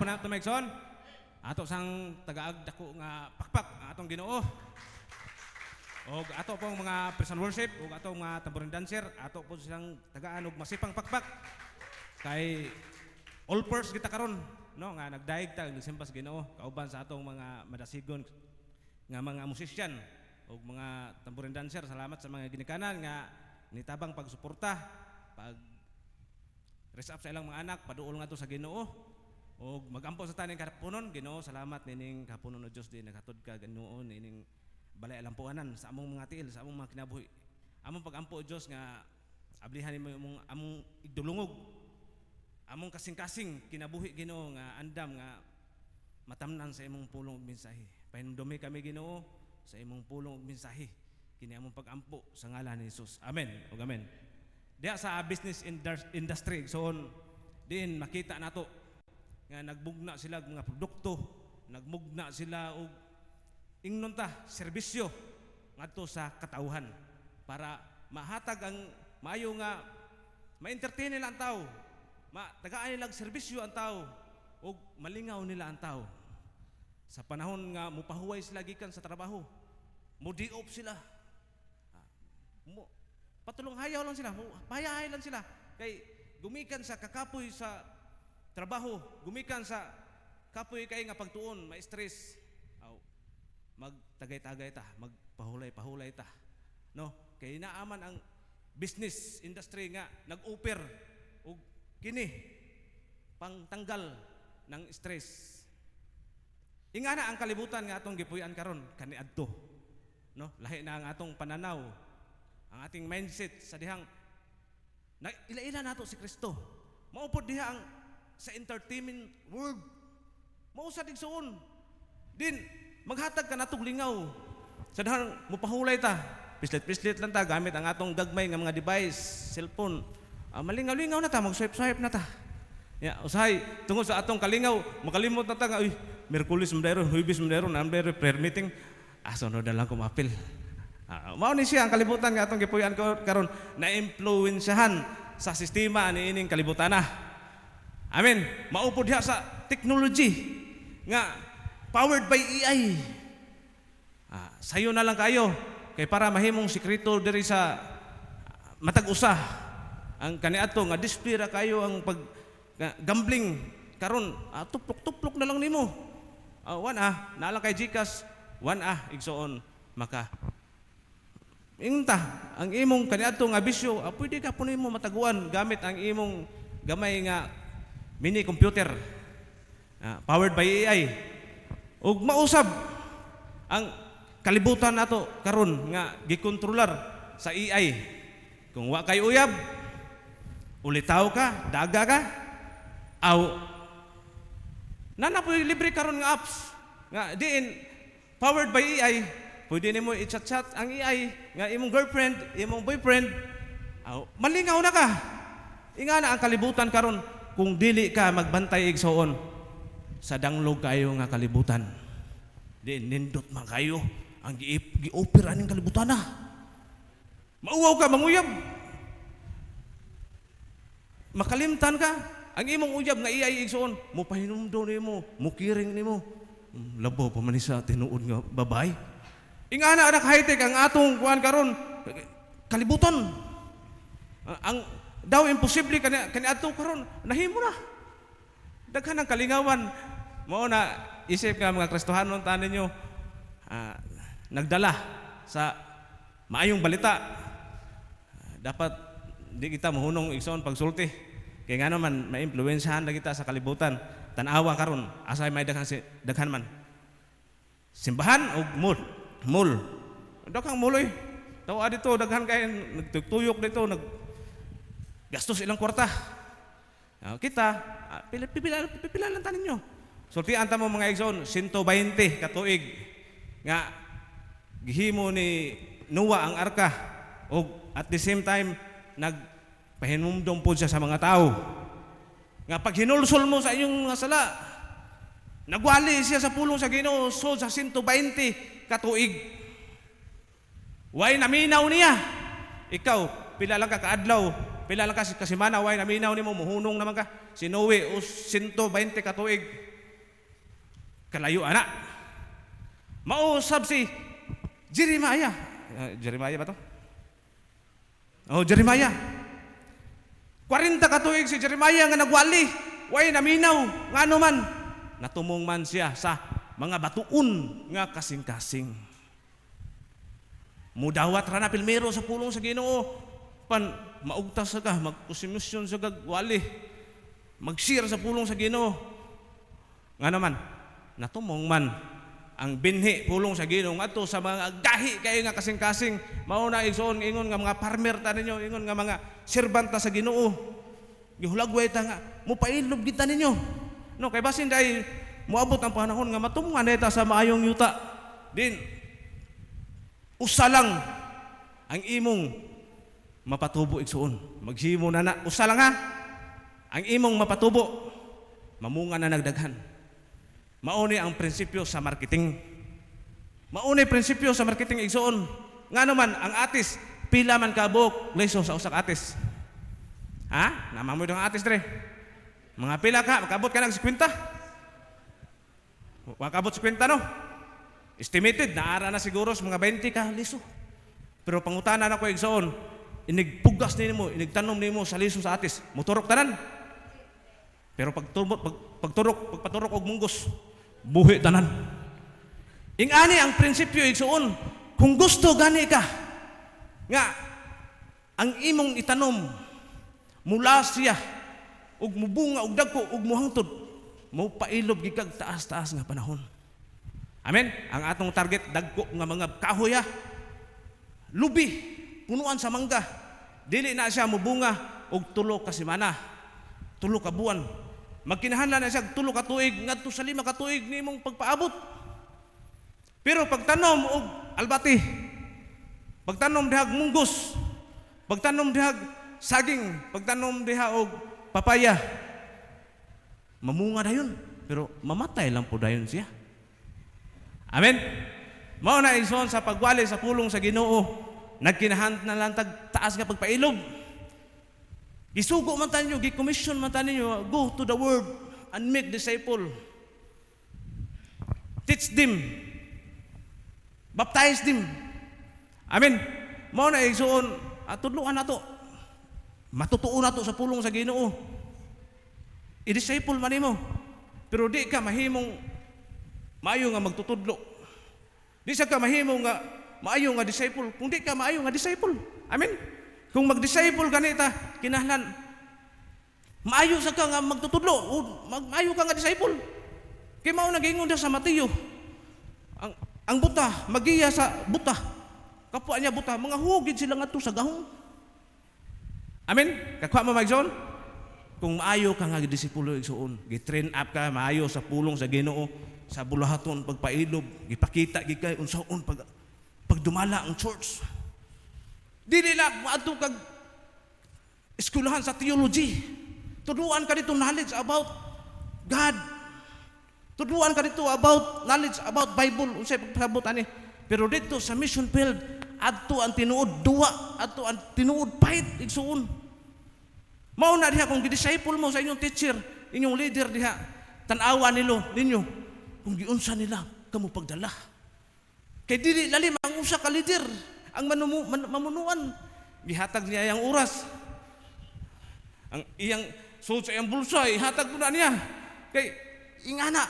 pa na tumigson. Ato sang tagaag dako nga pakpak atong Ginoo. Og ato pong mga praise and worship ug ato mga tambourine dancer, ato po silang tagaan og masipang pakpak. Kay all first kita karon, no, nga nagdaig ta nagsimba sa Ginoo kauban sa atong mga madasigon nga mga musician ug mga tambourine dancer. Salamat sa mga ginikanan nga nitabang pagsuporta, pag raise up sa ilang mga anak, paduol nga to sa Ginoo ug magampo sa taning kapunon. Ginoo, salamat nining kapunon o Dios din naghatod ka Ginoo nining balay alampuanan sa among mga tiil, sa among mga kinabuhi. Among pagampo o Dios nga ablihan nimo among idulungog, among kasing-kasing kinabuhi Ginoo nga andam nga matamnan sa imong pulong ug mensahe. Pahinumdumi kami Ginoo sa imong pulong ug mensahe kini among pagampo sa ngalan ni Hesus. Amen ug amen. Diya sa business industry so din makita nato nga nagbugna sila mga produkto, nagmugna sila og ingnon ta serbisyo ngadto sa katawhan para mahatag ang maayo nga ma-entertain nila ang tao, tagaan nila ang serbisyo ang tao ug malingaw nila ang tao. Sa panahon nga mupahuway sila gikan sa trabaho, mudiop sila, patulong hayaw lang sila, payahay lang sila kay gumikan sa kakapoy sa trabaho, gumikan sa kapoy kay nga pagtuon, ma-stress, magtagay-tagay ta, magpahulay-pahulay ta, no? Kay naaman ang business industry nga nag-offer og kini pangtanggal ng stress. Ingana ang kalibutan nga atong gipuy-an karon kaniadto, no? Lahi na ang atong pananaw, ang ating mindset sa dihang ila-ila nato si Kristo. Maupod diha ang sa entertainment world. Mausad igsuon. Din maghatag ka natong lingaw. Sa dihang mupahulay ta, pislit-pislit lang ta gamit ang atong gagmay nga mga device, cellphone. Malingaw-lingaw na ta, mag-swipe-swipe na ta. Usahay tungod sa atong kalingaw, makalimot na ta nga, Miyerkules mandayron, Huwebes mandayron, namdayron prayer meeting. Sunod na lang kumapil. Mao ni siya ang kalibutan nga atong gipuy-an karon na impluwensyahan sa sistema ni ining kalibutan na. Amen. Maupod diha sa technology nga powered by AI. Sayo na lang kayo kay para mahimong sekreto diri sa matag usa ang kaniadto nga display ra kayo ang pag gambling karon. Tuplok-tuplok na lang nimo. Nalang kay GCash, igsoon maka ingta ang imong kaniadto nga bisyo, pwede ka puno mo mataguan gamit ang imong gamay nga mini computer powered by AI. Ug mausab ang kalibutan nato karon nga gikontrolar sa AI. Kung wa kay uyab, ulitaw ka, daga ka, nanapoy libre karon nga apps nga diin powered by AI. Pwede nimo i-chat-chat ang AI nga imong girlfriend, imong boyfriend. Malingaw na ka. Ingana ang kalibutan karon kung dili ka magbantay igsoon sa danglog kayo nga kalibutan. Di nindot man kayo ang gi-offer aning kalibutan na. Mauwaw ka, manguyab. Makalimtan ka. Ang imong uyab nga AI igsoon, mupahinumdo nimo, mukiring nimo. Labaw pa man sa tinuod nga babay. Ingana anak high-tech ang atong kuan karon kalibutan. Ang daw imposible kani adto karon nahimo na. Daghan ang kalingawan. Mao na isip nga mga Kristohanon tanan ninyo nagdala sa maayong balita. Dapat di kita mahunong igsoon pagsulti. Kay nga naman maimpluwensyahan na kita sa kalibutan. Tanawa karon asay may daghan man. Simbahan og mall. Daghang muloy. Tawa dito daghan kay nagtuyok dito gastos ilang kwarta. Kita pipila lang tanin nyo. Sultian ta mo mga igsoon 120 ka tuig nga gihimo ni Noah ang arka og at the same time nagpahinumdom po siya sa mga tao nga pag hinulsol mo sa inyong mga sala, nagwali siya sa pulong sa Ginoo sa 120 katuig. Way naminaw niya. Ikaw, pila lang ka kaadlaw, pila lang ka kasimana, way naminaw nimo, muhunong naman ka. Si Noe, 120 katuig. Kalayo ana. Mausab si Jeremiah. Jeremiah ba to? Oh, Jeremiah. 40 ka tuig si Jeremiah nga nagwali. Way naminaw ngano man natumong man siya sa mga batuon nga kasing-kasing. Mudawat ra na pilmero sa pulong sa Ginoo. Pan maugtas ka, magkusimisyon sa gagwali. Mag-share sa pulong sa Ginoo. Ngano man natumong man ang binhi pulong sa Ginoo ngadto sa mga gahi kay nga kasing-kasing. Mao na igsoon ingon nga mga farmer ta ninyo, ingon nga mga serbanta sa Ginoo. Gihulagway ta nga mupailob kita ninyo. No, kay basin dai moabot ang panahon nga matumngan ta sa maayong yuta. Din usa lang ang imong mapatubo igsoon. Maghimo na na usa lang ha. Ang imong mapatubo mamunga na nagdaghan. Mauni ang prinsipyo sa marketing. Mauni prinsipyo sa marketing igsoon. Ngano man ang atis pila man ka buok leso sa usak atis. Ha? Namamoy dong atis dre. Mga pila ka makabot ka nag 50. Makabot 50 no. Estimated naara na siguro sa mga 20 ka liso. Pero pangutanan ako igsoon, inigpugas nimo, inigtanom nimo sa liso sa atis, motorok tanan. Pero pagpaturok og munggos, buhi tanan. Ingani ang prinsipyo igsoon, kung gusto gani ka nga ang imong itanom mula siya ug mubunga ug dagko ug muhangtod, mo pailob gikag taas-taas nga panahon. Amen. Ang atong target dagko nga mga kahoy ha. Lubi, punuan sa mangga. Dili na siya mubunga og 3 ka semana, 3 ka buwan. Magkinahanglan na siya 3 ka tuig ngadto sa 5 ka tuig nimong pagpaabot. Pero pagtanom og albati, pagtanom dihag munggos, pagtanom dihag saging, pagtanom diha og papaya, mamunga dayon, pero mamatay lang po dayon siya. Amen. Mao na igsoon sa pagwali sa pulong sa Ginoo, nagkinahanglan na lang taas nga pagpailob. Gisugo man tayo, gi-commission man tayo, go to the world and make disciple. Teach them. Baptize them. Amen. Mao na igsoon, tudloan nato. Matutuo nato sa pulong sa Ginoo. I-disciple man nimo. Pero di ka mahimong maayo nga magtutudlo. Di sa ka mahimong nga maayo nga disciple, kung di ka maayo nga disciple. Amen. Kung mag-disciple ganita, kinahanglan maayo sa ka nga magtutudlo, o maayo ka nga disciple. Kay mao nagingon dia sa Mateo. Ang buta, magiya sa buta. Kapwa niya buta, mga hugid sila ngadto sa gahong. Amen. Kakwa mo magson? Kung maayo ka nga disipulo igsoon, gi-train up ka maayo sa pulong sa Ginoo, sa bulahaton pagpailob, gipakita gikay unsaon pagdumala ang church. Dili lang maadto kag eskwelahan sa theology. Tuduan ka dito knowledge about God. Tuduan ka dito about knowledge about Bible, unsay pagpasabot ani. Pero dito sa mission field, adto ang tinuod duwa, adto ang tinuod fight igsoon. Mao na diha kung gi-disciple mo sa inyong teacher, inyong leader diha, tan-awa ninyo kung giunsa nila kamo pagdala. Kay dili lalim ang usa ka leader, ang mamunuan, gihatag niya ang oras. Ang iyang suot sa iyang bulsa, ihatag na niya. Kay ingana,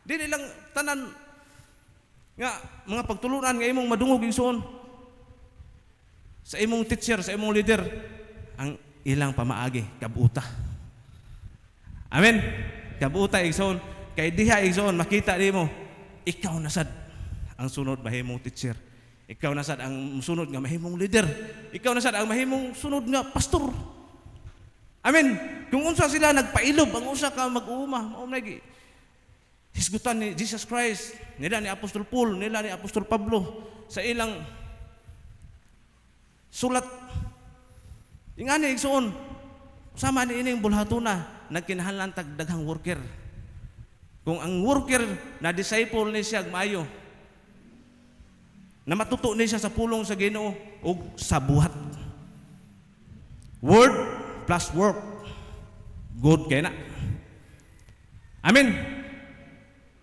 dili lang tanan nga mga pagtulunan nga imong madungog igsoon sa imong teacher, sa imong leader, ang ilang pamaagi kabuta. Amen. Kabuta igsoon, kay diha igsoon makita nimo ikaw nasad ang sunod mahimong teacher. Ikaw nasad ang sunod nga mahimong leader. Ikaw nasad ang mahimong sunod nga pastor. Amen. Kung unsa sila nagpailob, ang usa ka mag-uuma, mao na hisgutan ni Jesus Christ, nila ni Apostol Paul, nila ni Apostol Pablo sa ilang sulat. Ingani igsoon, sama ni ining bulhatuna, nagkinahanglan tag daghang worker. Kung ang worker na disciple ni siya maayo, na matuto ni siya sa pulong sa Ginoo ug sa buhat. Word plus work, good kay na. Amen.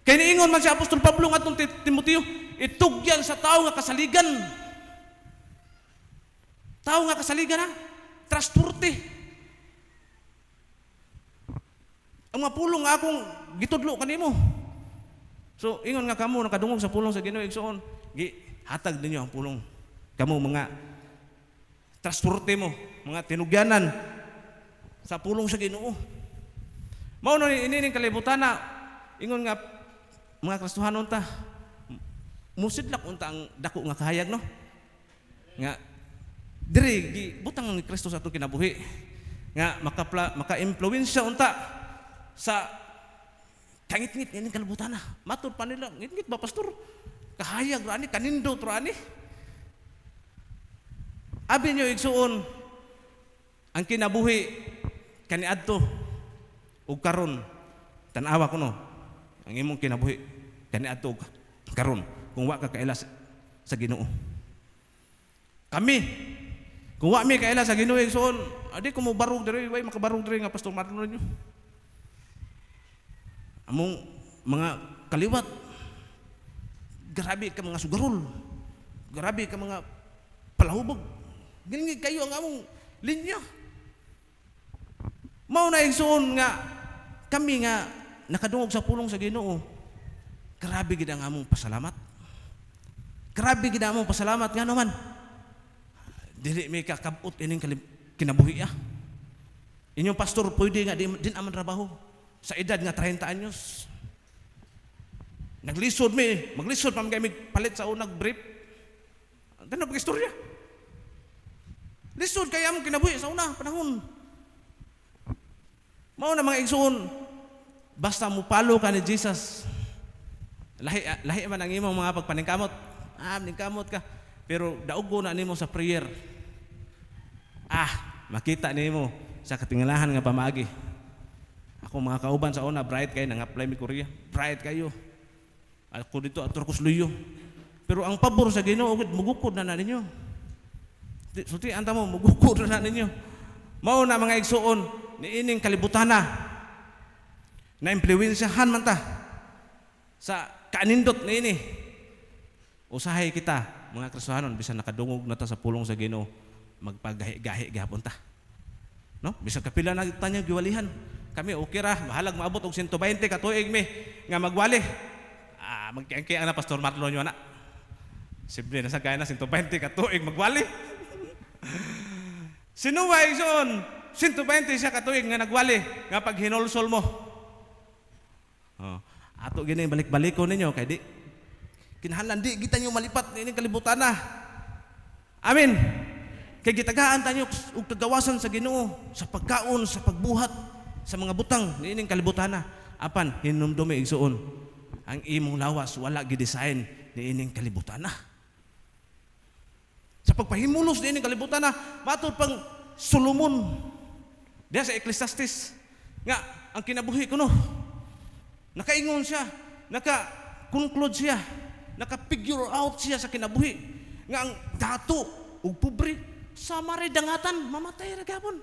Kay niingon man si Apostol Pablo ngadtong Timoteo, itugyan sa tao nga kasaligan. Tao nga kasaligan ha, trustworthy. Ang mga pulong nga akong gitudlo kanimo. So ingon nga kamo nakadungog sa pulong sa Ginoo igsoon, hatag ninyo ang pulong. Kamo mga trustworthy mo, mga tinugyanan sa pulong sa Ginoo. Mao no inining kalibutan na ingon nga mga Kristohanon ta musidlak unta ang dako nga kahayag no. Nga diri gibutang ni Kristo sa atong kinabuhi nga maka-impluwensya unta sa kangit-ngit ining kalibutan na. Matud pa nila, ngit-ngit ba pastor? Kahayag ra ni kanindot ra ni. Abi nyo igsuon ang kinabuhi kaniadto ug karon tan-awa ko no ang imong kinabuhi kaniadto ug karon kung wa ka kaila sa Ginoo. Kami kung wa mi kaila sa Ginoo igsuon adi ko mo barog diri way makabarog diri nga Pastor Marlon ninyo. Among mga kaliwat grabe ka mga sugarol, grabe ka mga palahubog. Gilingig kayo ang among linya. Mao na igsuon nga kami nga nakadungog sa pulong sa Ginoo. Grabe gid ang among pasalamat. Grabe gid ang among pasalamat nga naman. Dili may kakabot ining kinabuhi ah. Inyong pastor pwede nga din aman trabaho sa edad nga 30 anyos. Naglisod mi, maglisod pa kami palit sa unang brief. Ano ba istorya? Lisod kaya mo kinabuhi sa una panahon. Mao na mga igsoon, basta mo palo ka ni Jesus. Lahi man ang imong mga pagpaningkamot. Ningkamot ka. Pero daugo na nimo sa prayer. Makita nimo sa katingalahan nga pamaagi. Ako mga kauban sa una, bright kayo, nang-apply mi Korea. Bright kayo. Ako dito, ator ko sluyo. Pero ang pabor sa Ginoo, mugukod na ninyo. Suti, anta mo, mugukod na ninyo. Mao na mga igsuon, niining kalibutan na impluwensyahan man ta sa kaanindot niini. Usahay kita, mga Kristohanon, bisan nakadungog na ta sa pulong sa Ginoo, magpagahi-gahi gihapon ta. No? Bisan kapila na tanya giwalihan. Kami okay ra, mahalag maabot og 120 ka tuig mi nga magwali. Magkiangkiang na Pastor Marlon yo na. Simple na sa kaya na 120 ka tuig magwali. Sinuwa igsoon 120 siya ka tuig nga nagwali nga pag hinulsol mo. Ato gini balik-baliko ninyo kay di kinahanglan di kita nyo malipat ining kalibutan na. Amen. Kay gitagaan tayo og tagawasan sa Ginoo sa pagkaon, sa pagbuhat, sa mga butang niining kalibutan na. Apan hinumdumi igsuon ang imong lawas wala gidesign niining kalibutan na. Sa pagpahimulos niining kalibutan na, matud pang Solomon diya sa Ecclesiastes nga ang kinabuhi kuno nakaingon siya, naka-conclude siya, naka-figure out siya sa kinabuhi nga ang dato ug pobre sama ray dangatan mamatay ra gyapon.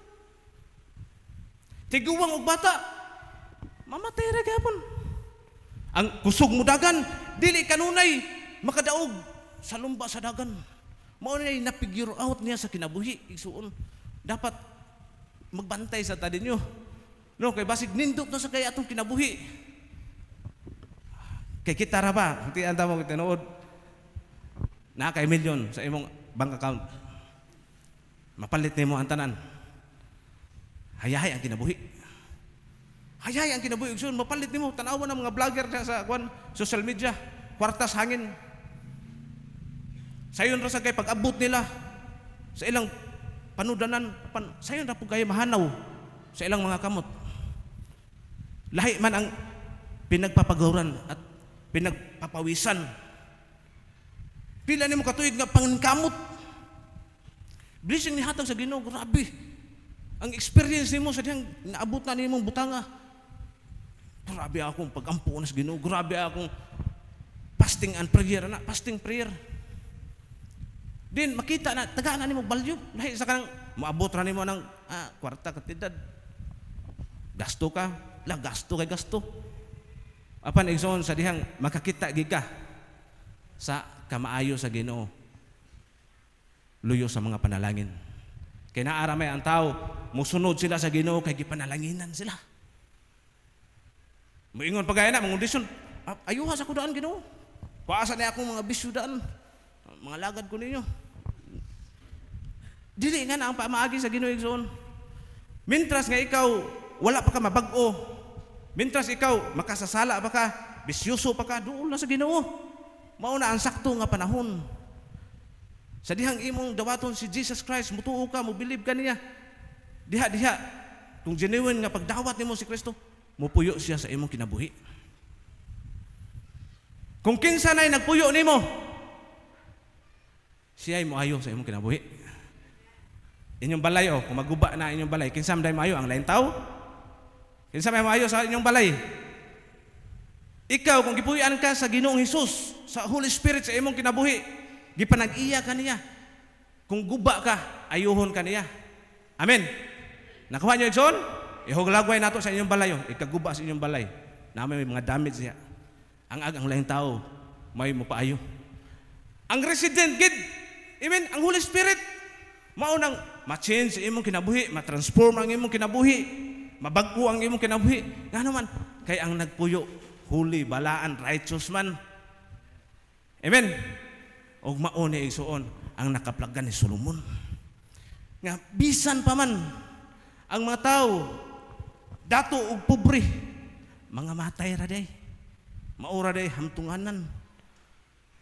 Tiguwang og bata mamatay ra gyapon. Ang kusog mo dagan dili kanunay makadaog sa lumba sa dagan. Mao na na-figure out niya sa kinabuhi igsuon. Dapat magbantay sa tadin nyo. No, kay basig nindot na sa kay atong kinabuhi. Kay kita ra ba? Hindi anta mo tinuod. Na kay milyon sa imong bank account. Mapalit nimo ang tanan. Hayahay ang kinabuhi. Hayahay ang kinabuhi. So, mapalit nimo tanawan ng mga vlogger sa social media. Kwartas hangin. Sayon ra sa kay pag-abot nila sa ilang panudanan, sayon ra po kayo mahanaw sa ilang mga kamot. Lahi man ang pinagpapagawaran at pinagpapawisan. Pila nimo katuig nga pangkamot. Blessing ni hatag sa Ginoo, grabe. Ang experience nimo sa diyang naabot na nimong butanga. Grabe akong pag-ampo na sa Ginoo, grabe akong fasting and prayer na, fasting prayer. Din makita na tagaan na nimo balyo lahi sa kanang maabot ra nimo ng kwarta katidad. Gasto ka, gasto kay gasto. Apan igsoon sa dihang makakita gid ka sa kamaayo sa Ginoo. Luyo sa mga panalangin. Kay naara may ang tao, musunod sila sa Ginoo kay gipanalanginan sila. Moingon pagaya na mangundisyon, ayuha sa ko daan Ginoo. Paasa na akong mga bisyo daan. Mga lagad ko ninyo. Dili nga na ang pamaagi sa Ginoo igsoon. Mintras nga ikaw wala pa ka mabag-o, mintras ikaw makasasala pa ka, bisyoso pa ka, doon na sa Ginoo. Mao na ang sakto nga panahon. Sa dihang imong dawaton si Jesus Christ, mutuo ka, mobilib ka niya. Diha, kung genuine nga pagdawat nimo si Kristo, mupuyo siya sa imong kinabuhi. Kung kinsa na'y nagpuyo nimo, siya ay moayo sa imong kinabuhi. Inyong balay, kung maguba na inyong balay, kinsa may maayo ang lain tao? Kinsa may maayo sa inyong balay? Ikaw, kung gipuyan ka sa Ginoong Hesus, sa Holy Spirit sa imong kinabuhi, gipanag-iya ka niya. Kung guba ka, ayuhon ka niya. Amen. Nakuha niyo igsoon? Ihuglagway nato sa inyong balay, ikaguba sa inyong balay. Na may mga damage siya. Ang laing tao, may mupaayo. Ang resident gid, amen, ang Holy Spirit, maunang ma-change imong kinabuhi, ma-transform ang imong kinabuhi, mabag-o ang imong kinabuhi. Nga naman, kay ang nagpuyo, holy, balaan, righteous man. Amen. Og mao ni igsoon ang nakaplagan ni Solomon. Nga bisan pa man ang mga tao dato og pobre, mga matay ra day. Maura day hamtunganan.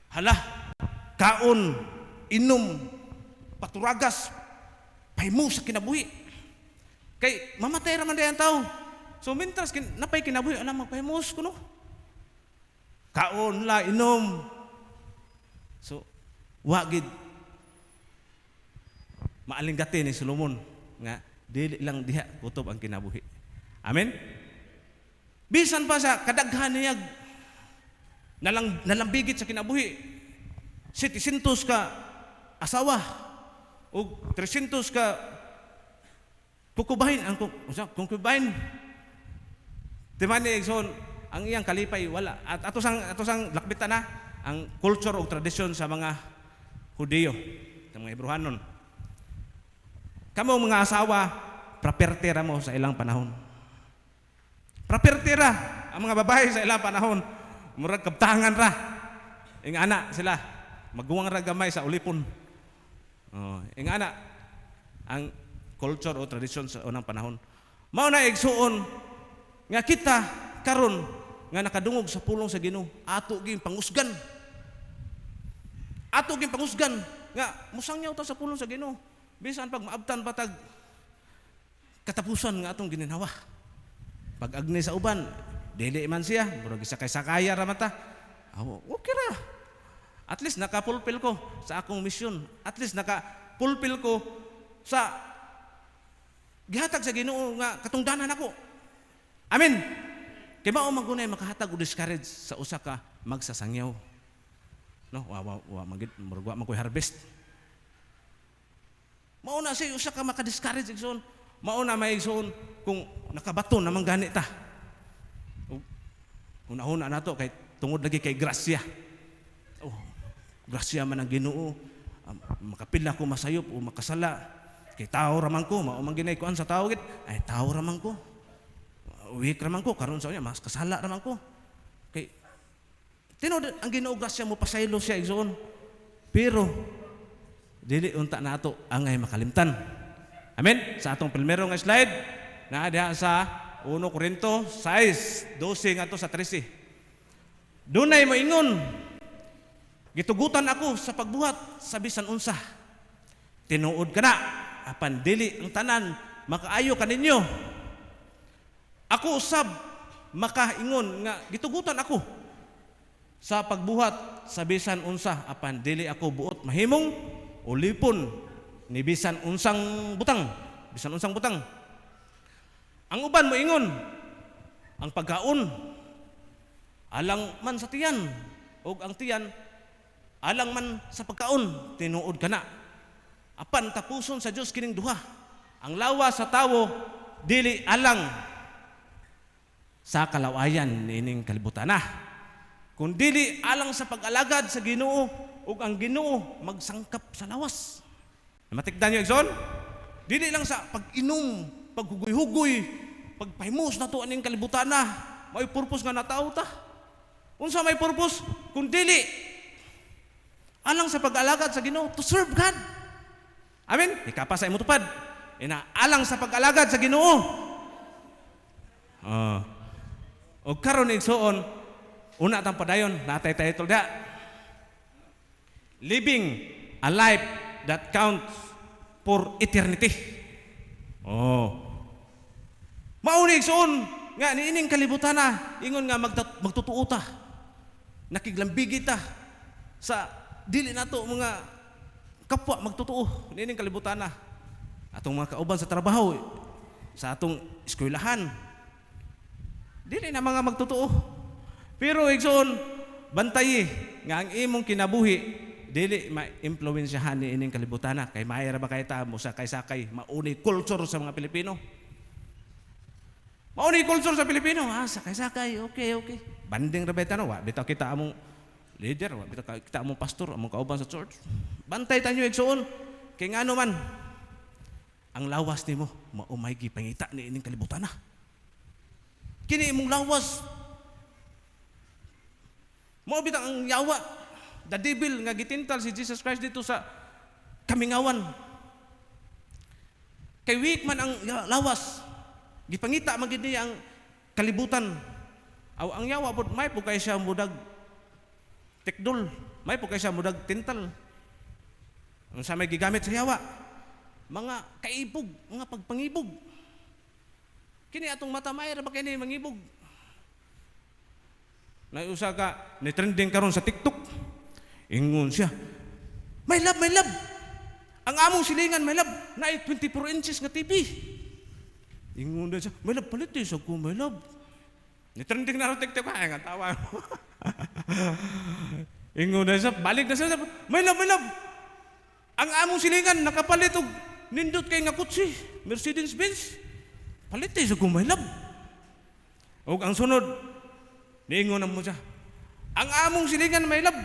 Hala, kaon, inom, paturagas, pahimo sa kinabuhi. Kay mamatay ra man day ang tao. So mintras napay kinabuhi ana magpahimos kuno. Kaon la, inom. So wagid maalinggati ni Solomon nga dili lang diha kutob ang kinabuhi. Amen. Bisan pa sa kadaghan niya nalambigit sa kinabuhi. 700 ka asawa o 300 ka kukubahin ang kukubahin. Timani igsoon ang iyang kalipay wala at atosang lakbitan na ang culture o tradisyon sa mga Hudiyo, sa mga Hebrewanon. Kamo mga asawa, prapertira mo sa ilang panahon. Prapertira ang mga babae sa ilang panahon. Murag kabtangan ra. Ing ana sila, maguwang ra gamay sa ulipon. Ing ana ang culture o tradisyon sa unang panahon. Mao na igsuon nga kita karon nga nakadungog sa pulong sa Ginoo, ato ging pangusgan. Ato ging pangusgan nga musangyaw ta sa pulong sa Ginoo. Bisan pag maabtan patag katapusan nga atong gininawa. Pag agni sa uban, dili man siya, murag isa kay sakaya ra man ta. Okay ra. At least nakapulpil ko sa akong misyon. At least nakapulpil ko sa gihatag sa Ginoo nga katungdanan ako. Amen. Kay mao man gunay makahatag og discourage sa usa ka magsasangyaw. No, wa man koy harvest. Mao na siya usa ka maka-discourage igsoon. Mao na may igsoon kung nakabaton naman gani ta. Una-una nato kay tungod lagi kay grasya. Grasya man ang Ginoo. Makapila ko masayop o makasala. Kay tao raman ko, mao man ginay kuan sa tao gid. Ay tao raman ko. Weak raman ko karon sa unya mas kasala raman ko. Kay tinod ang Ginoo grasya mo pasaylo siya igsoon. Pero dili unta nato angay makalimtan. Amen. Sa atong primero nga slide na diha sa 1 Corinto 6:12 ngadto sa 13. Dunay moingon, gitugutan ako sa pagbuhat sa bisan unsa. Tinuod kana apan dili ang tanan makaayo kaninyo. Ako usab makaingon nga gitugutan ako sa pagbuhat sa bisan unsa apan dili ako buot mahimong ulipon ni bisan unsang butang. Ang uban mo ingon, ang pagkaon alang man sa tiyan ug ang tiyan alang man sa pagkaon. Tinuod kana apan tapuson sa Dios kining duha. Ang lawas sa tawo dili alang sa kalawayan niining kalibutan na. Kung dili alang sa pag-alagad sa Ginoo ug ang Ginoo magsangkap sa lawas. Matikdan niyo igsoon? Dili lang sa pag-inom, paghugoy-hugoy, pagpahimos na to aning kalibutan na. May purpose nga natao ta. Unsa may purpose? Kung dili alang sa pag-alagad sa Ginoo to serve God. Amen? Ikapa sa imo tupad. Alang sa pag-alagad sa Ginoo. O karon igsoon, una tang padayon, natay title da. Living a life that counts for eternity. Mauni igsoon nga niining kalibutan na ingon nga magtutuo ta. Nakiglambigi ta sa dili nato mga kapwa magtutuo niining kalibutan na. Atong mga kauban sa trabaho, sa atong eskwelahan. Dili na mga magtutuo. Pero igsoon, bantay nga ang imong kinabuhi dili ma-impluwensyahan ni ining kalibutan na. Kay mayra ba kay ta mo sa sakay mauni culture sa mga Pilipino. Mauni culture sa Pilipino, sakay-sakay, okay. Banding ra beta no, wa bitaw kita among leader, wa bitaw kita among pastor, among kauban sa church. Bantay tanyo igsoon. Kay ngano man ang lawas nimo maumay gipangita ni ining kalibutan na. Kini imong lawas mo bitang ang yawa, the devil nga gitintal si Jesus Christ dito sa kamingawan. Kay weak man ang lawas, gipangita man gid niya ang kalibutan. Aw ang yawa pod may pugay siya mudag tekdol, may pugay siya mudag tintal. Unsa may gigamit sa yawa? Mga kaibog, mga pagpangibog. Kini atong mata mayra ba kini mangibog? Naiusa ka, ni-trending karon sa TikTok. Ingon siya, my love. Ang among silingan, my love, na 24 inches nga TV. Ingon na siya, my love, palitis ako, my love. Ni-trending na rin TikTok, ay nga tawa. Ingon na siya, balik na siya, my love. Ang among silingan, nakapalit og nindot kay nga kutsi, Mercedes-Benz. Palitis ako, my love. O ang sunod, niingon na mo siya, ang among silingan, my love,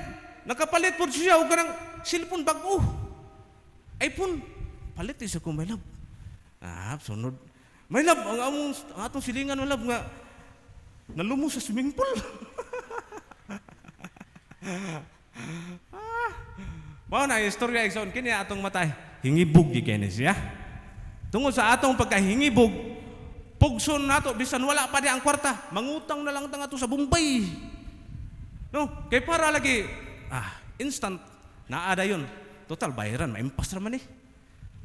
nakapalit po siya o kanang cellphone bago. iPhone, palitis ako, my love. Sunod, my love, ang atong silingan, my love, nga nalumos sa swimming pool. Mao na istorya igsoon kini atong matay. Hingibog gi kini siya. Tungod sa atong pagkahingibog, pugson nato bisan wala pa di ang kwarta, mangutang na lang ta nga to sa Bombay. No, kay para lagi instant naada yun. Total bayaran, maimpas ra man eh.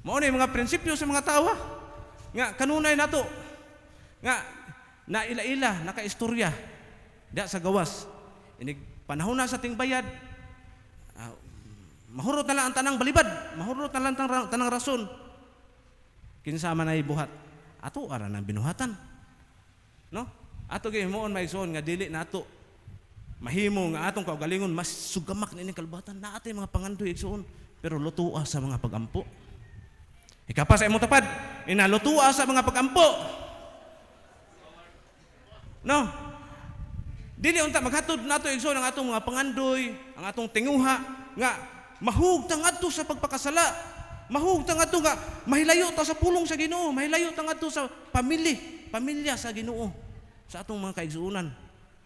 Mao ni mga prinsipyo sa mga tao nga kanunay nato nga naila-ila nakaistorya da sa gawas. Inig panahon na sa ting bayad. Mahurot na lang ang tanang balibad, mahurot na lang tanang rason. Kinsa man ay buhat, ato ara nang binuhatan. No? Ato gihimoon maigsoon nga dili nato mahimo nga atong kaugalingon mas sugamak ni kalbatan na atay mga pangandoy igsoon, pero lutua sa mga pagampo. Ikapa sa imong tapad, inalutua sa mga pagampo. No? Dili unta maghatod nato igsoon ang atong mga pangandoy, ang atong tinguha nga mahugtang adto sa pagpakasala. Mahugtang adto nga mahilayo ta sa pulong sa Ginoo, mahilayo ta adto sa pamilya sa Ginoo, sa atong mga kaigsuonan.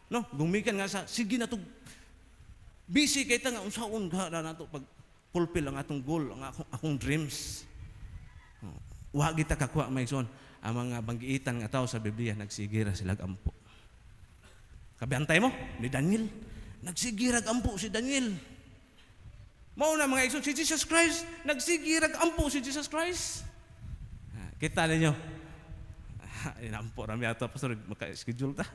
No, gumikan nga sa sige na to busy kay ta nga unsaon ga na nato pag fulfill ang atong goal, ang akong dreams. Wa kita kakuha maigsoon ang mga banggiitan nga tao sa Biblia nagsigira sila ampo. Kabantay mo ni Daniel, nagsigirag ampo si Daniel. Mao na mga igsoon, si Jesus Christ, nagsigirag ampo si Jesus Christ. Kita ninyo, inampo rami ato, pastor, maka-schedule ta.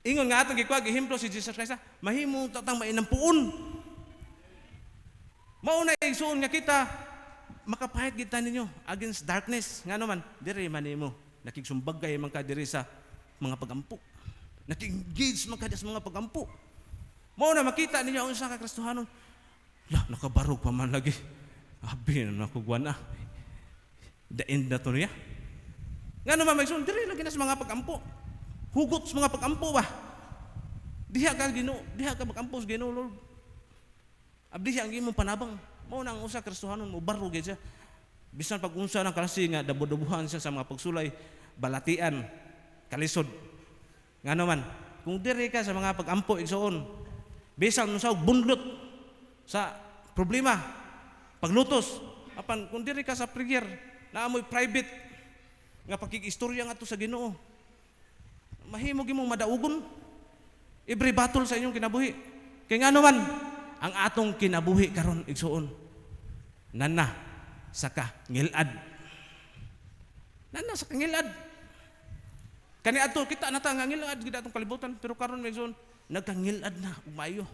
Ingon nga atong gikuha, gihimplo si Jesus Christ, mahimo tatang mainampuon. Mao na igsoon nga kita, makapahit kita ninyo against darkness. Nga naman, diri man nimo, nakigsumbagay man ka diri sa mga pagampo. Nakig-engage man ka sa mga pagampo. Mao na makita ninyo ang isa ka Kristohanon. Nakabarog pa man lagi. Abi na nakugwan na. The end na to niya. Nga naman may son, diri lagi na sa mga pagampo. Hugot sa mga pagampo ba? Diha ka magampo sa Ginoo Lord. Abdi siya ang imong panabang. Mao nang usa Kristohanon mo barro gyud siya. Bisan pag unsa ng klase nga dabudubuhan siya sa mga pagsulay, balatian, kalisod. Nga naman, kung diri ka sa mga pagampo igsoon, bisan unsa bunlot sa problema, paglutos, apan kung diri ka sa prayer, naamoy private nga pakikistorya nga to sa Ginoo. Mahimo gimong madaugon. Every battle sa inyong kinabuhi. Kay nga naman, ang atong kinabuhi karon igsoon, nana sa kangilad. Nana sa kangilad. Kani ato kita nata nga ngilad gid atong kalibutan, pero karon igsoon nagkangilad na umayo.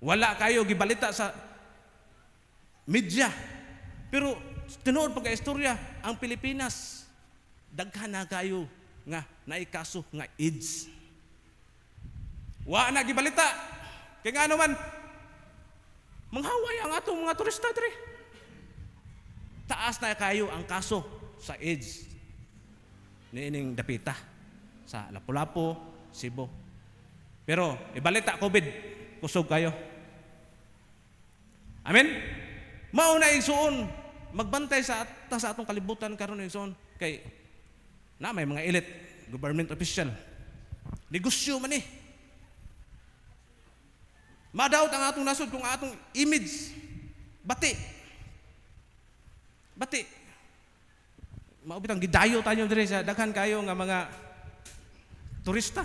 Wala kayo gibalita sa media. Pero tinuod pagka istorya, ang Pilipinas daghan na kayo nga naikaso nga AIDS. Wa na gibalita. Kay nga naman manghaway ang atong mga turista diri. Taas na kayo ang kaso sa AIDS. Niining dapita sa Lapu-Lapu, Cebu. Pero ibalita COVID, kusog kayo. Amen. Mao na igsuon magbantay sa atong kalibutan karon igsuon kay na may mga elite government official. Negosyo man eh. Madawat ang atong nasod kung atong image bati. Maubitang gidayo tayo dire sa daghan kayo nga mga turista.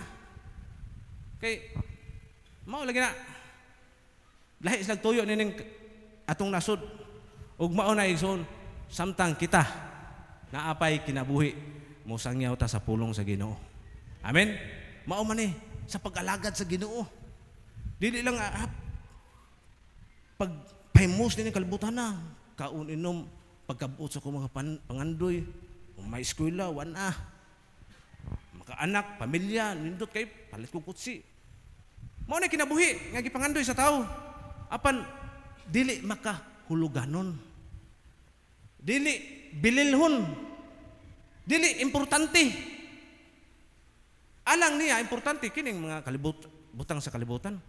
Kay mao lagi na lahi sa tuyo nining atong nasod ug mao na igsoon samtang kita naapay kinabuhi mo sangyaw ta sa pulong sa Ginoo. Amen. Mao man sa pag-alagad sa Ginoo. Dili lang pag famous din kalibutan na kaun inom pagkabuot sa mga pangandoy, may eskwela, wana, makaanak, pamilya, nindot kay palit ko kutsi. Mao na kinabuhi nga gipangandoy sa tao. Apan dili makahuluganon. Dili bililhon. Dili importante. Alang niya importante kining mga butang sa kalibutan.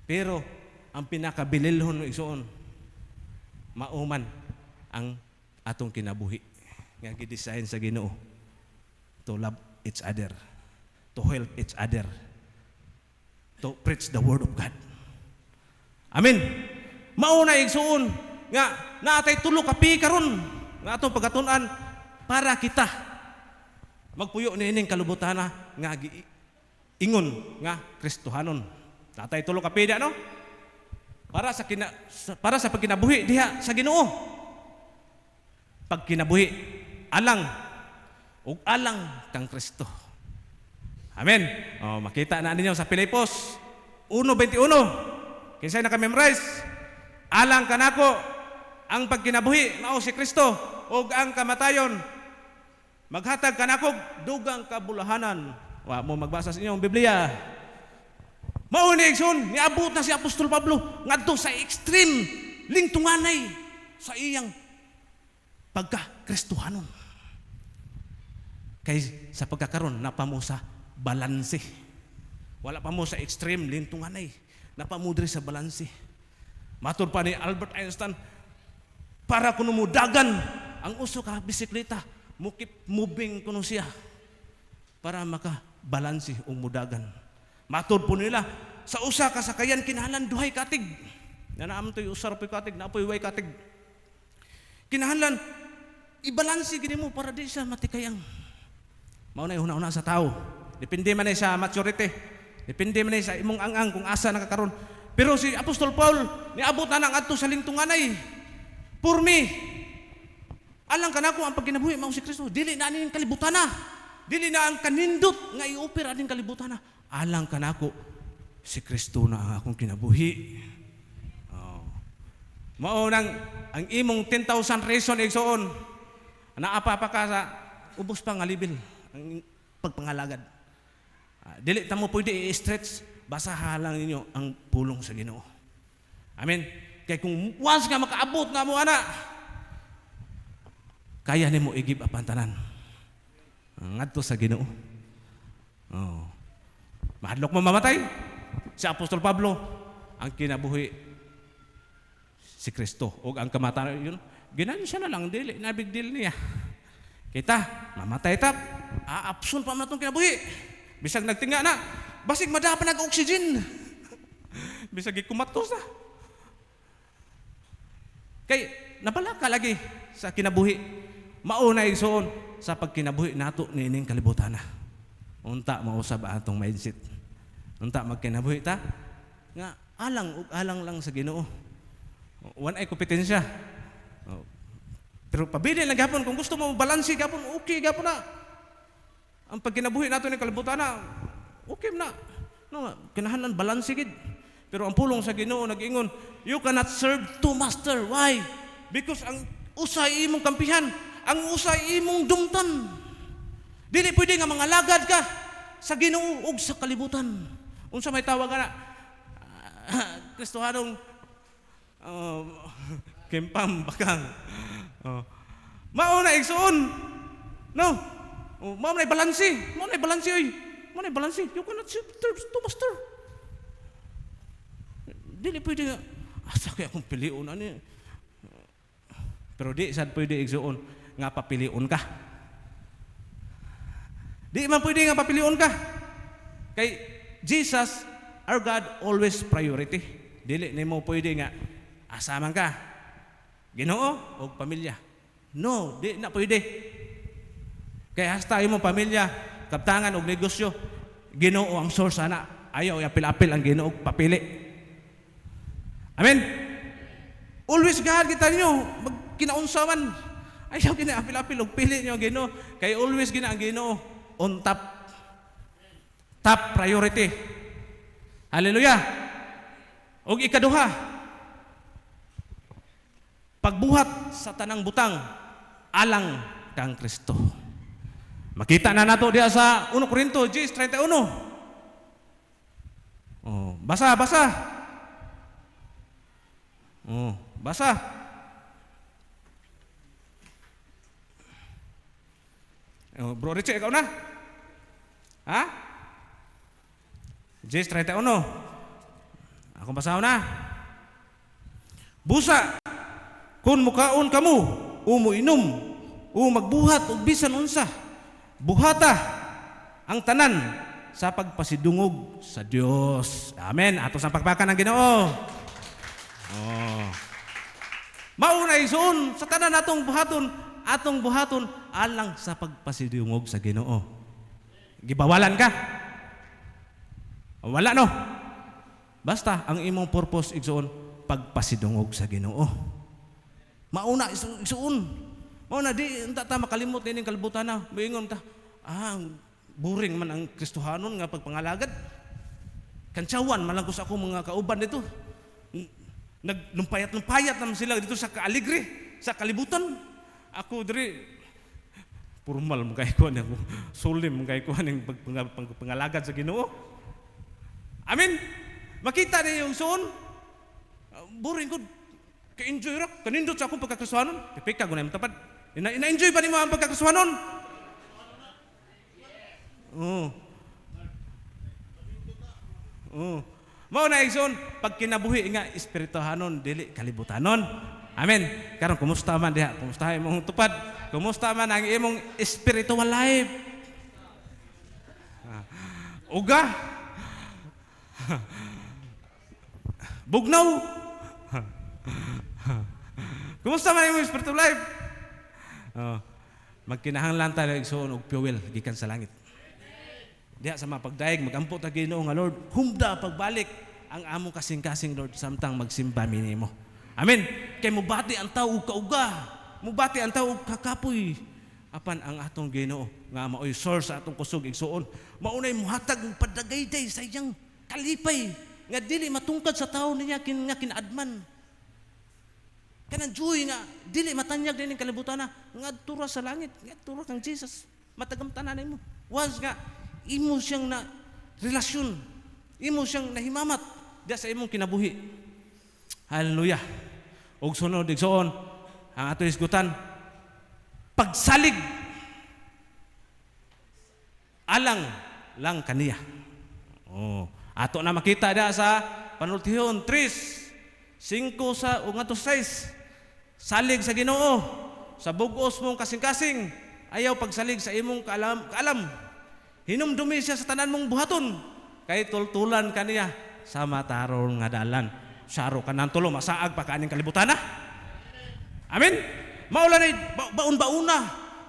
Pero ang pinakabililhon igsoon mauman ang atong kinabuhi nga gidesign sa Ginoo to love each other, to help each other, to preach the word of God. Amen. Mao na igsuon nga naatay tulo ka pi karon nga atong pagatun-an para kita magpuyo niining kalubutana nga ingon nga Kristohanon. Natay tulo ka pi no? Para sa pagkinabuhi diha sa Ginoo. Pagkinabuhi alang ug alang kang Kristo. Amen. Makita na ninyo sa Filipos 1:21. Kinsay naka-memorize? Alang kanako ang pagkinabuhi mao si Kristo ug ang kamatayon maghatag kanako dugang kabulahanan. Wa mo magbasa sa inyong Biblia. Mao ni igsoon niabot na si Apostol Pablo ngadto sa extreme lingtunganay sa iyang pagka-Kristohanon. Kay sa pagkakaron napamo sa balanse. Wala pa mo sa extreme lingtunganay. Napamo diri sa balanse. Matur pa ni Albert Einstein, para kuno mo dagan ang uso ka bisikleta, mukip moving kuno siya para maka-balanse o mudagan. Matud po nila, sa usa ka sakayan kinahanglan duhay katig. Na naam to'y usar po'y katig, naapoy way katig. Kinahanglan, ibalansi gini mo para di siya matikayang. Mauna una sa tao. Depende man sa maturity. Depende man sa imong ang kung asa nakakaroon. Pero si Apostol Paul, niabot na nang adto sa lingtunganay. For me, alang kanako ang pagkinabuhi mao si Kristo. Dili na aning kalibutan na. Dili na ang kanindot nga i-offer aning kalibutan na. Alang kanako si Kristo na ang akong kinabuhi. Mao nang ang imong 10,000 reason igsoon. Naapa pa ka sa ubos pa nga level ang pagpangalagad. Dili ta mo pwede i-stretch, basahan lang ninyo ang pulong sa Ginoo. Amen. Kay kung once nga makaabot na mo ana, kaya nimo i-give up ang tanan. Ngadto sa Ginoo. Oh. Mahadlok mo mamatay. Si Apostol Pablo, ang kinabuhi si Kristo. O ang kamatayan, yun, ginali siya na lang, dili, na big deal niya. Kita, mamatay tap, aapsun pa man itong kinabuhi. Bisag nagtinga na, basig madapa nag-oxygen. Bisag ikumatos na. Kay, nabala ka lagi sa kinabuhi. Mauna igsoon sa pagkinabuhi nato nining kalibutan na. Unta mausab atong mindset. Unta magkinabuhi ta nga alang ug alang lang sa Ginoo. Wan ay kompetensya. Pero pabili lang gapon kung gusto mo balanse gapon, okay gapon na. Ang pagkinabuhi nato ni kalibutan na okay na. No, kinahanglan balanse gid. Pero ang pulong sa Ginoo nag-ingon, you cannot serve two master. Why? Because ang usay imong kampihan, ang usay imong dumtan. Dili pwede nga mangalagad ka sa Ginoo ug sa kalibutan. Unsa may tawag na Kristohanong kempam bakang. Mao na igsoon. No. Mao na balanse. Mao na balanse oy. Mao na balanse. You cannot serve two master. Dili pwede nga asa kaya akong piliun ani. Pero di sad pwede igsoon nga papiliun ka. Di man pwede nga papiliun ka. Kay Jesus, our God, always priority. Dili nimo pwede nga asaman ka Ginoo o pamilya. No, di na pwede. Kay hasta imong pamilya, kaptangan og negosyo, Ginoo ang source ana. Ayaw apil-apil ang Ginoo papili. Amen. Always God kita ninyo magkinaunsaman. Ayaw gina apil-apil og pili niyo Ginoo. Kay always gina ang Ginoo on top. Top priority. Hallelujah. Og ikaduha, pagbuhat sa tanang butang, alang kang Kristo. Makita na nato diya sa 1 Corinto 10:31. Oh, basa. Oh, basa. Oh, Bro Richie, ikaw na? Ha? 10:31. Ako basaw na. Busa, kung mukaon kamo, umuinom, magbuhat o bisan unsa, buhata ang tanan sa pagpasidungog sa Dios. Amen. Ato sa pagpakan ng Ginoo. Oh. Mauna ison sa tanan atong buhaton alang sa pagpasidungog sa Ginoo. Gibawalan ka? Wala no. Basta ang imong purpose igsoon pagpasidungog sa Ginoo. Mauna isuon. Mauna di unta ta makalimot ning kalibutan na. Moingon ta, boring man ang Kristohanon nga pagpangalagad. Kantsawan man lang ko sa akong mga kauban dito. Naglumpayat naman sila dito sa kaaligre, sa kalibutan. Ako diri formal mo kay ko ako, solemn mo kay ko ning pagpangalagad sa Ginoo. Amen. Makita niyo yung soon. Boring good. Ka-enjoy ra. Kanindot sa akong pagkakasuhanon. Pipika ko na yung tapad. Ina-enjoy pa ni mo ang pagkakasuhanon? Oo. Oo. Mao na igsoon, pag kinabuhi nga espirituhanon, dili kalibutanon. Amen. Karon kumusta man diha? Kumusta imong tupad? Kumusta man ang imong spiritual life? Uga. Bugnaw. Kumusta man imong spiritual life? Magkinahanglan tayo igsoon og fuel gikan sa langit. Diha sa mapagdaig magampo ta Ginoo nga Lord, humda pagbalik ang among kasing-kasing Lord samtang magsimba minimo. Amen. Kay mubati ang tawo kauga, mubati ang tawo kakapoy. Apan ang atong Ginoo nga maoy source sa atong kusog igsuon, maunay muhatag og padagayday sa iyang kalipay nga dili matungkad sa tawo niya nga kinaadman. Kanang joy nga dili matanyag dining kalibutan na ngadto ra sa langit, ngadto ra kang Jesus. Matagamtanan nimo. Once nga imo siyang na relasyon, imo siyang nahimamat diya sa imong kinabuhi. Hallelujah. Og sunod igsoon ang ato isgutan. pagsalig alang lang kaniya. Oh, ato na makita da sa panultihon 3:5 sa ungato 6. Salig sa Ginoo sa bug-os mong kasing-kasing, ayaw pagsalig sa imong kaalam. Hinumdumi siya sa tanan mong buhaton, kay tultulan kaniya sa mataron nga dalan. Saro ka ng tulo, masaag pa kaning kalibutan na. Amen. Maulan ay baun-bauna,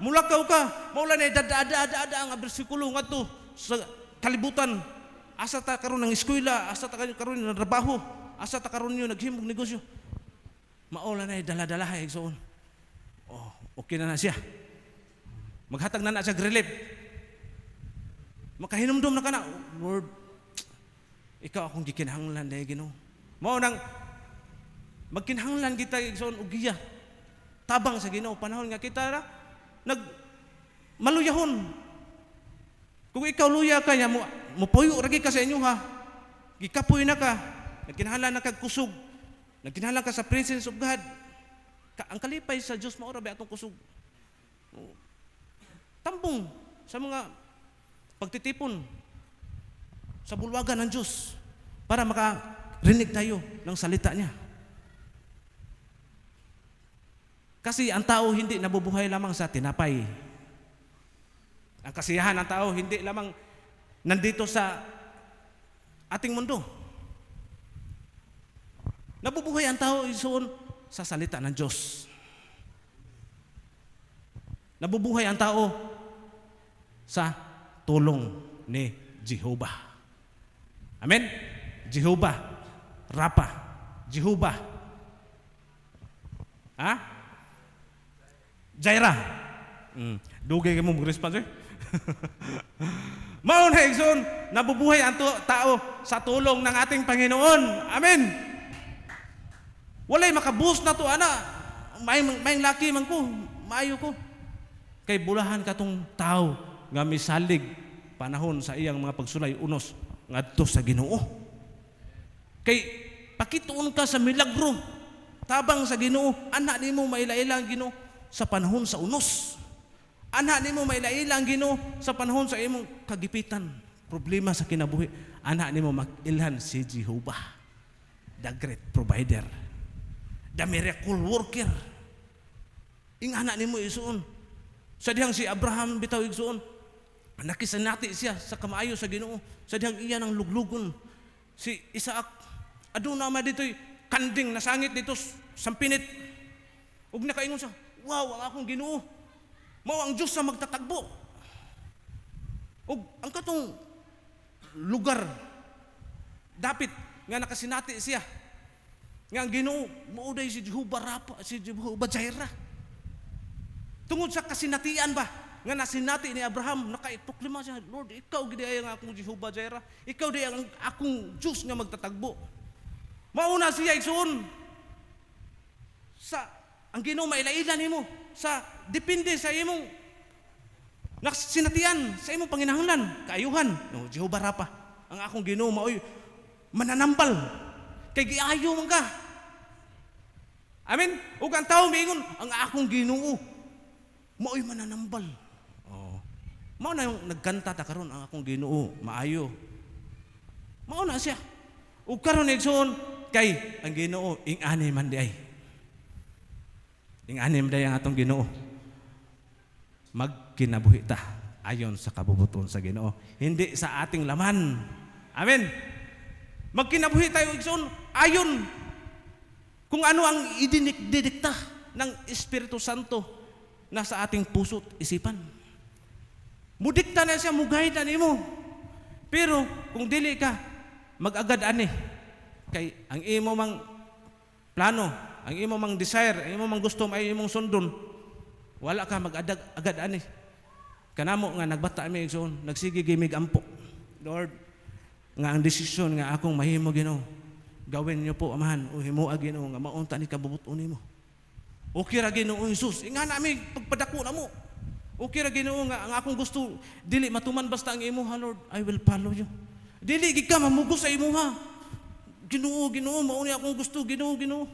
mulakaw ka, maulan ay dada nga bersikulo nga to sa kalibutan. Asa ta karon ng eskwela, asa ta karon ng trabaho, asa ta karon yung naghimog negosyo. Maulan ay dala-dala igsoon. Oh, okay na siya. Maghatag na siya relief. Makahinumdum na ka na, Lord, ikaw akong gikinahanglan dahil Ginoo. Mao nang magkinahanglan kita igsoon og giya. Tabang sa Ginoo panahon nga kita ra maluyahon. Kung ikaw luya ka nya mo puyo ra ka sa inyo ha. Gikapoy na ka, nagkinahanglan na kag kusog. Nagkinahanglan ka sa presence of God. Ang kalipay sa Dios mao ra ba atong kusog. Tambong sa mga pagtitipon sa bulwagan ng Diyos para makarinig tayo ng salita niya. Kasi ang tao hindi nabubuhay lamang sa tinapay. Ang kasiyahan ng tao hindi lamang nandito sa ating mundo. Nabubuhay ang tao isoon sa salita ng Diyos. Nabubuhay ang tao sa tulong ni Jehovah. Amen? Jehovah Rapa. Jehovah Jaira. Dugay ka mo mag-response eh. Mao na igsoon, nabubuhay ang tao sa tulong ng ating Panginoon. Amen. Walay makabus na to ana. May laki man ko, maayo ko. Kay bulahan katong tao nga misalig panahon sa iyang mga pagsulay unos ngadto sa Ginoo. Kay pakituon ka sa milagro tabang sa Ginoo, ana nimo mailailang Ginoo sa panahon sa unos. Ana nimo mailailang Ginoo sa panahon sa imong kagipitan, problema sa kinabuhi. Ana nimo makilhan si Jehovah, the great provider, the miracle worker. Ingana nimo isuon. Sa dihang si Abraham bitaw igsuon, nakisanati siya sa kamaayo sa Ginoo. Sa dihang iya ng luglugon. Si Isaac, aduna ma dito'y kanding nasangit dito sampinit. Ug nakaingon siya, wow, ang akong Ginoo. Mao ang Diyos sa magtatagbo. Ug ang katong lugar dapit nga nakasinati siya. Nga ang Ginoo mauday si Jehovah Rapa, si Jehovah Jaira. Tungod sa kasinatian ba nga nasinati ni Abraham, nakaiproklima siya, Lord, ikaw gid ay ang akong Jehovah Jaira. Ikaw di ang akong Diyos nga magtatagbo. Mauna siya igsoon sa ang Ginoo mailailan nimo sa depende sa imong sinatian, sa imong panginahanglan, kaayuhan. No, Jehovah Rapa, ang akong Ginoo maoy mananambal kay giayo man ka. Amen. Ug ang tawo miingon, ang akong Ginoo maoy mananambal. Oh. Mao na yung nagkanta ta karon, ang akong Ginoo maayo. Mao na siya. Ug karon igsoon kay ang Ginoo ing-ani man di ay. Ing-ani man di ang atong Ginoo. Magkinabuhi ta ayon sa kabubuton sa Ginoo, hindi sa ating laman. Amen. Magkinabuhi tayo igsoon ayon kung ano ang idinidikta ng Espiritu Santo nasa ating puso't isipan. Mudikta na siya, mugay na nimo. Pero kung dili ka mag-agad ani, kay ang imo mang plano, ang imo mang desire, ang imo mang gusto ay imong sundon, wala ka mag-agad ani. Kanamo nga nagbata mi igsoon, nagsige gimig ampo. Lord, nga ang desisyon nga akong mahimo Ginoo, gawin niyo po amahan o himuag Ginoo nga maunta ni kabubuton nimo. Okay ra Ginoo Jesus, inga nami pagpadako na mo. Okay ra Ginoo nga ang akong gusto dili matuman basta ang imuha Lord, I will follow you. Dili gid ka mamugos sa imuha. Ginoo, Ginoo, mao ni akong gusto, Ginoo, Ginoo.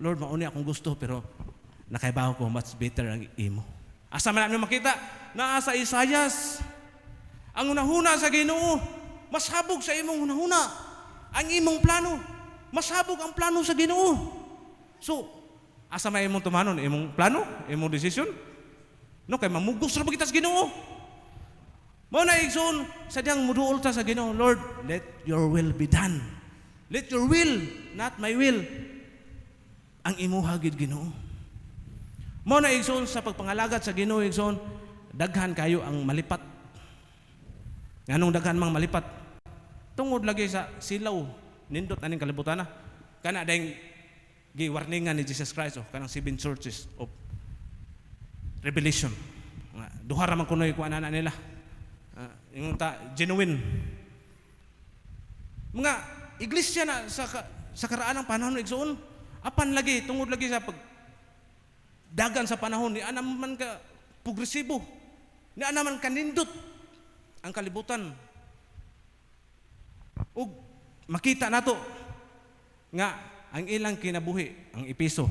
Lord, mao ni akong gusto pero nakaibaw ko much better ang imo. Asa man namin makita? Naa sa Isayas. Ang unahuna sa Ginoo, mas habog sa imong unahuna. Ang imong plano, mas habog ang plano sa Ginoo. So, asa may imong tumanon? Imong plano? Imong desisyon? No, kay mamugos ra kita sa Ginoo. Mao na igsoon, sadyang muduol ta sa Ginoo, Lord, let your will be done. Let your will, not my will. Ang imuha gid Ginoo. Mao na igsoon sa pagpangalagat sa Ginoo igsoon, daghan kayo ang malipat. Nganong daghan mang malipat? Tungod lagi sa silaw, nindot aning kalibutan na. Kana dayong gi-warningan ni Jesus Christ kanang 7 churches of Revelation. Duha ra man kunoy kuan ana nila. Yung genuine. Mga iglesia na sa karaan ng panahon igsoon, apan lagi tungod lagi sa pag dagan sa panahon ni ana man ka progresibo. Ni ana man kanindot ang kalibutan. Ug makita nato nga ang ilang kinabuhi, ang Epeso,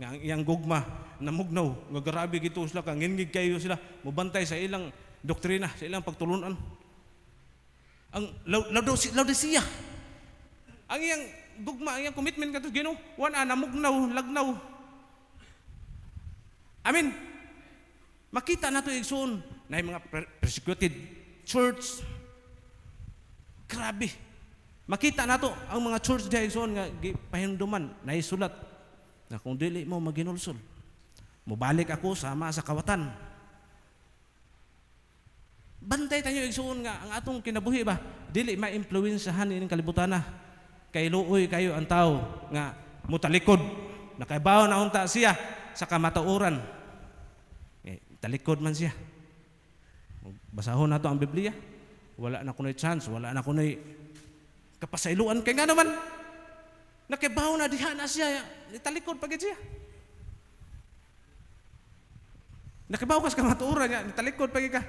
nga ang iyang gugma namugnaw, nga grabe gito sila, kangingig kayo sila, mubantay sa ilang doktrina, sa ilang pagtulunan. Ang Laodicea, ang iyang gugma, ang iyang commitment kato Ginoo, wana namugnaw, lagnaw. Amen. Makita nato igsoon na yung mga persecuted church. Grabe. Makita nato ang mga church diha igsoon nga pahinduman na isulat na kung dili mo maginulsol, mubalik ako sama sa kawatan. Bantay tayo igsoon nga ang atong kinabuhi ba dili ma-impluwensyahan ining kalibutan na. Kay luoy kayo ang tao nga mutalikod, nakaibaw na unta siya sa kamatauran. Talikod man siya. Basahon nato ang Biblia. Wala na kunoy chance, wala na kunoy kapasayloan kay nga naman nakibaw na diha na siya, talikod pagid siya. Nakibaw ka sa kamatuoran nga, talikod pagid ka.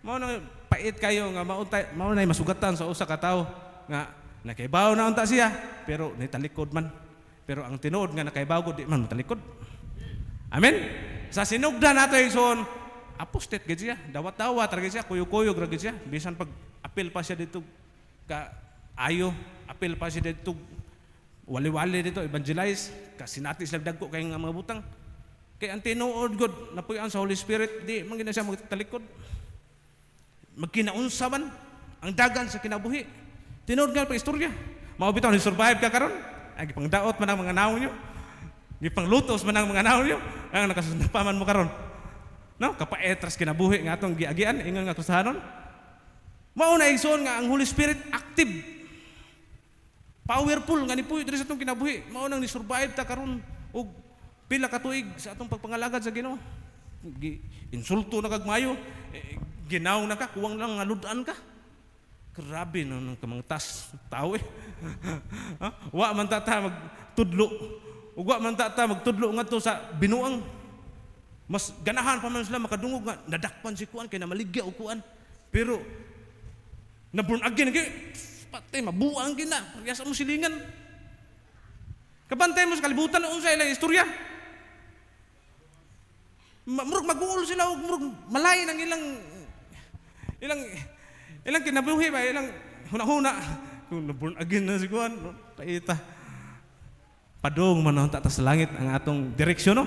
Mao nang pait kayo nga mao na masugatan sa usa ka tawo nga nakibaw na unta siya pero nitalikod man. Pero ang tinuod nga nakaibaw gud di man matalikod. Amen. Sa sinugdan nato igsoon, apostate gid siya, dawat-dawat ra gid siya, kuyog-kuyog ra gid siya. Bisan pag apil pa siya dito ka ayo, apil pa siya dito wali-wali dito evangelize, kasi natin sila dagko kay nga mga butang. Kay ang tinuod gud napuy-an sa Holy Spirit, di man gid siya magtalikod. Magkinaunsa man ang dagan sa kinabuhi. Tinuod nga pa istorya. Mao bitaw ni survive ka karon. Ay gipangdaot man ang mga naon niyo. Gipanglutos man ang mga naon niyo. Ang nakasundapaman mo karon. No, kapaetras kinabuhi nga atong giagian ingon nga kusahanon. Mao na igsoon nga ang Holy Spirit active. Powerful nga nipuy diri sa atong kinabuhi. Mao nang ni survive ta karon og pila ka tuig sa atong pagpangalagad sa Ginoo. Insulto na kag mayo. Ginaw na ka, kuwang lang ngaludan ka. Grabe no kamangtas tao eh. Wa man ta magtudlo. Ug wa man ta magtudlo ngadto sa binuang. Mas ganahan pa man sila makadungog nga nadakpan si kuan kay namaligya og kuan. Pero na born again kay patay mabuang gina. Parehas mo silingan. Kabantay mo sa kalibutan unsa ilang istorya. Murag mag-uol sila og murag malay nang ilang kinabuhi ba, ilang huna-huna. Kung na-born again na si Kuan, paita. Padong man ang tatas langit ang atong direksyon, no?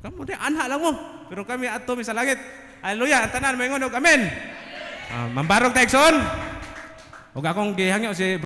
Kamu di anha lang mo. Pero kami ato sa langit. Hallelujah, tanan, may ngonog, amen. Mambarog tayo, son. Huwag akong gihangyo si